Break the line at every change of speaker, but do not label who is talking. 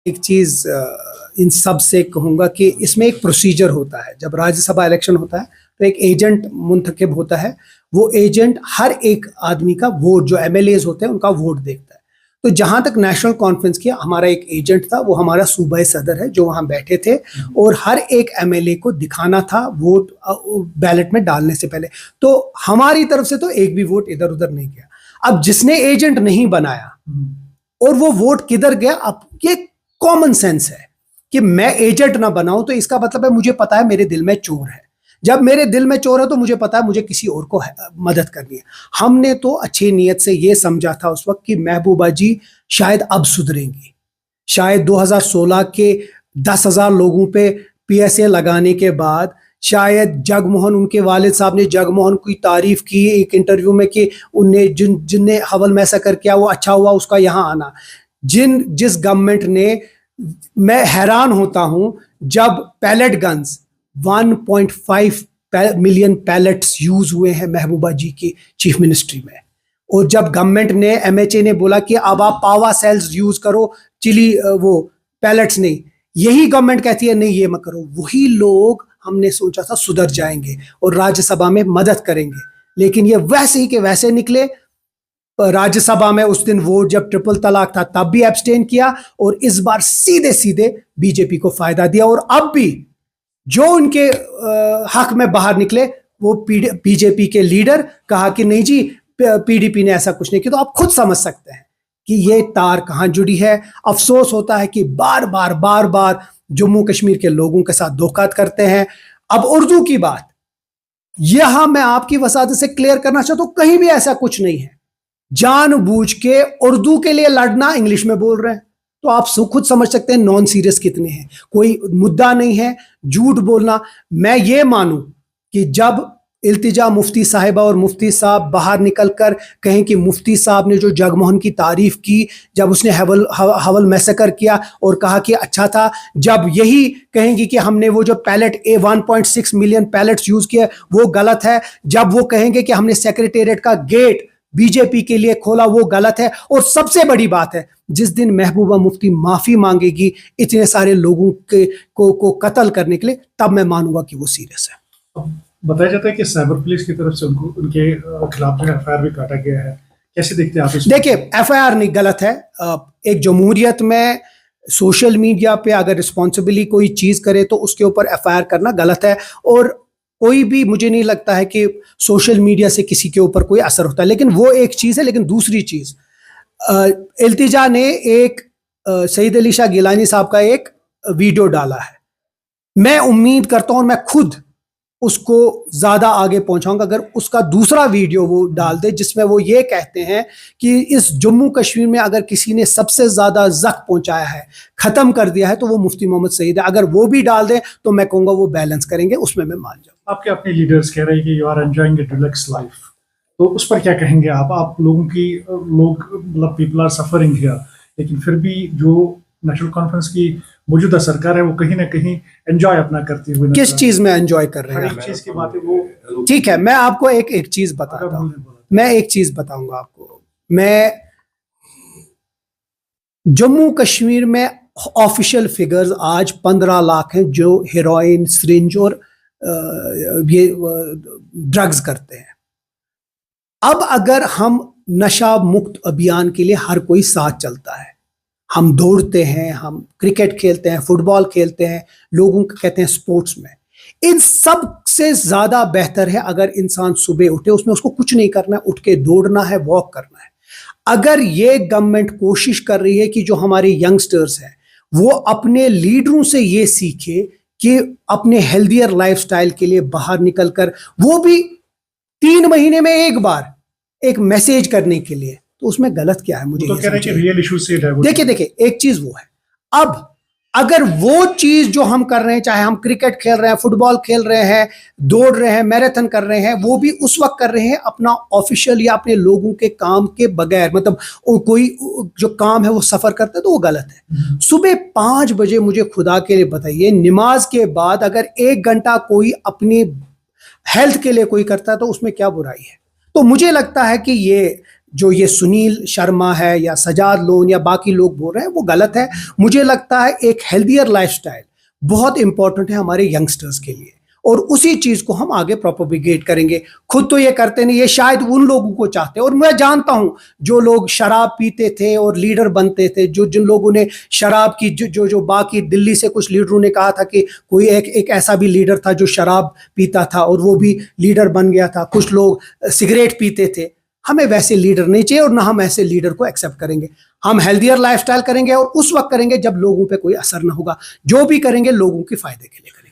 एक चीज इन सब से कहूंगा कि इसमें एक प्रोसीजर होता है। जब राज्यसभा इलेक्शन होता है तो एक एजेंट मुंतखब होता है। वो एजेंट हर एक आदमी का वोट, जो एमएलएज होते हैं उनका वोट देखता है। तो जहां तक नेशनल कॉन्फ्रेंस किया, हमारा एक एजेंट था, वो हमारा सूबाई सदर है जो वहां बैठे थे, और हर एक एमएलए को दिखाना था वोट बैलेट में डालने से पहले। तो हमारी तरफ से तो एक भी वोट इधर उधर नहीं गया। अब जिसने एजेंट नहीं बनाया और वो वोट किधर गया, अब ये कॉमन सेंस है कि मैं एजेंट ना बनाऊं तो इसका मतलब है मुझे पता है मेरे दिल में चोर है। जब मेरे दिल में चोर है तो मुझे पता है मुझे किसी और को मदद करनी है। हमने तो अच्छी नीयत से ये समझा था उस वक्त कि महबूबा जी शायद अब सुधरेंगी। शायद 2016 के 10,000 लोगों पे पीएसए लगाने के बाद शायद जगमोहन, उनके वालिद साहब ने जगमोहन की तारीफ की एक इंटरव्यू में कि उन्हें जिनने हवल मैसेकर किया वो अच्छा हुआ उसका यहाँ आना। जिस गवर्नमेंट ने, मैं हैरान होता हूं जब pellet guns 1.5 million pellets use हुए हैं महबूबा जी की चीफ मिनिस्ट्री में, और जब गवर्नमेंट ने, एमएचए ने बोला कि अब आप पावा सेल्स यूज करो, चिली वो पैलेट्स नहीं, यही गवर्नमेंट कहती है नहीं ये मत करो। वही लोग हमने सोचा था सुधर जाएंगे और राज्यसभा में मदद करेंगे, लेकिन ये वैसे ही के वैसे निकले। राज्यसभा में उस दिन वोट जब ट्रिपल तलाक था तब भी एब्सटेन किया, और इस बार सीधे सीधे बीजेपी को फायदा दिया। और अब भी जो उनके हक में बाहर निकले, वो बीजेपी के लीडर कहा कि नहीं जी पीडीपी ने ऐसा कुछ नहीं किया। तो आप खुद समझ सकते हैं कि ये तार कहां जुड़ी है। अफसोस होता है कि बार बार जम्मू कश्मीर के लोगों के साथ धोखा करते हैं। अब उर्दू की बात, यहां मैं आपकी वसात से क्लियर करना चाहता हूं, कहीं भी ऐसा कुछ नहीं है। जानबूझ के उर्दू के लिए लड़ना, इंग्लिश में बोल रहे हैं, तो आप खुद समझ सकते हैं नॉन सीरियस कितने हैं। कोई मुद्दा नहीं है झूठ बोलना। मैं ये मानूं कि जब इल्तिजा मुफ्ती साहिबा और मुफ्ती साहब बाहर निकलकर कहें कि मुफ्ती साहब ने जो जगमोहन की तारीफ की, जब उसने हवल मैसेकर किया और कहा कि अच्छा था, जब यही कहेंगी कि हमने वो जो पैलेट 1.6 मिलियन पैलेट्स यूज किए वो गलत है, जब वो कहेंगे कि हमने सेक्रेटेरिएट का गेट बीजेपी के लिए खोला वो गलत है, और सबसे बड़ी बात है जिस दिन महबूबा मुफ्ती माफी मांगेगी इतने सारे लोगों को कत्ल करने के लिए, तब मैं मानूंगा कि वो सीरियस है।
बताया जाता है कि साइबर पुलिस की तरफ से उनके खिलाफ जो एफआईआर भी काटा गया है, कैसे देखते हैं आप इसको? देखिए,
एफआईआर नहीं, गलत है। एक जमहूरियत में सोशल मीडिया पे अगर रिस्पॉन्सिबली कोई चीज करे तो उसके ऊपर एफआईआर करना गलत है, और कोई भी, मुझे नहीं लगता है कि सोशल मीडिया से किसी के ऊपर कोई असर होता है। लेकिन वो एक चीज है, लेकिन दूसरी चीज, इल्तिजा ने एक सईद अली शाह गिलानी साहब का एक वीडियो डाला है। मैं उम्मीद करता हूं, मैं खुद उसको ज्यादा आगे पहुंचाऊंगा अगर उसका दूसरा वीडियो वो डाल दे, जिसमें वो ये कहते हैं कि इस जम्मू कश्मीर में अगर किसी ने सबसे ज्यादा जख्म पहुंचाया है, खत्म कर दिया है, तो वो मुफ्ती मोहम्मद सईद है। अगर वो भी डाल दें तो मैं कहूंगा वो बैलेंस करेंगे, उसमें मैं मान जाऊंगा।
आपके अपने लीडर्स कह रहे हैं कि you are enjoying a relax life, तो उस पर क्या कहेंगे आप लोगों की, मतलब पीपल आर सफरिंग हियर, लेकिन फिर भी जो नेशनल कॉन्फ्रेंस की मौजूदा सरकार है वो कहीं ना कहीं एंजॉय अपना करती हुई,
किस चीज में एंजॉय कर रहे हैं?
एक चीज की बात है वो,
ठीक है, मैं आपको एक चीज बताता हूं, मैं एक चीज बताऊंगा आपको। मैं जम्मू कश्मीर में ऑफिशियल फिगर्स आज 15 लाख हैं जो हेरोइन, सिरिंज और ये ड्रग्स करते हैं। अब अगर हम नशा मुक्त अभियान के लिए हर कोई साथ चलता है, हम दौड़ते हैं, हम क्रिकेट खेलते हैं, फुटबॉल खेलते हैं, लोगों को कहते हैं स्पोर्ट्स में, इन सब से ज्यादा बेहतर है अगर इंसान सुबह उठे, उसमें उसको कुछ नहीं करना है, उठ के दौड़ना है, वॉक करना है। अगर ये गवर्नमेंट कोशिश कर रही है कि जो हमारे यंगस्टर्स हैं वो अपने लीडरों से ये सीखे कि अपने हेल्दियर लाइफस्टाइल के लिए बाहर निकलकर, वो भी 3 महीने में एक बार एक मैसेज करने के लिए, तो उसमें गलत क्या है? मुझे
तो कह रहे हैं कि रियल इशू से है।
देखिए, एक चीज वो है, अब अगर वो चीज जो हम कर रहे हैं, चाहे हम क्रिकेट खेल रहे हैं, फुटबॉल खेल रहे हैं, दौड़ रहे हैं, मैराथन कर रहे हैं, वो भी उस वक्त कर रहे हैं अपना ऑफिशियल या अपने लोगों के काम के बगैर, मतलब कोई जो काम है वो सफर करते हैं, तो वो गलत है। सुबह 5 बजे मुझे खुदा के लिए बताइए, नमाज के बाद अगर 1 घंटा कोई अपनी हेल्थ के लिए कोई करता है तो उसमें क्या बुराई है? तो मुझे लगता है कि ये जो ये सुनील शर्मा है या सजाद लोन या बाकी लोग बोल रहे हैं वो गलत है। मुझे लगता है एक हेल्दियर लाइफस्टाइल बहुत इंपॉर्टेंट है हमारे यंगस्टर्स के लिए, और उसी चीज को हम आगे प्रोपोगेट करेंगे। खुद तो ये करते नहीं, ये शायद उन लोगों को चाहते हैं। और मैं जानता हूं जो लोग शराब पीते थे और लीडर बनते थे, जो जिन लोगों ने शराब की जो बाकी दिल्ली से कुछ लीडरों ने कहा था कि कोई एक ऐसा भी लीडर था जो शराब पीता था और वो भी लीडर बन गया था। कुछ लोग सिगरेट पीते थे। हमें वैसे लीडर नहीं चाहिए और ना हम ऐसे लीडर को एक्सेप्ट करेंगे। हम हेल्दियर लाइफस्टाइल करेंगे और उस वक्त करेंगे जब लोगों पे कोई असर ना होगा। जो भी करेंगे लोगों के फायदे के लिए करेंगे।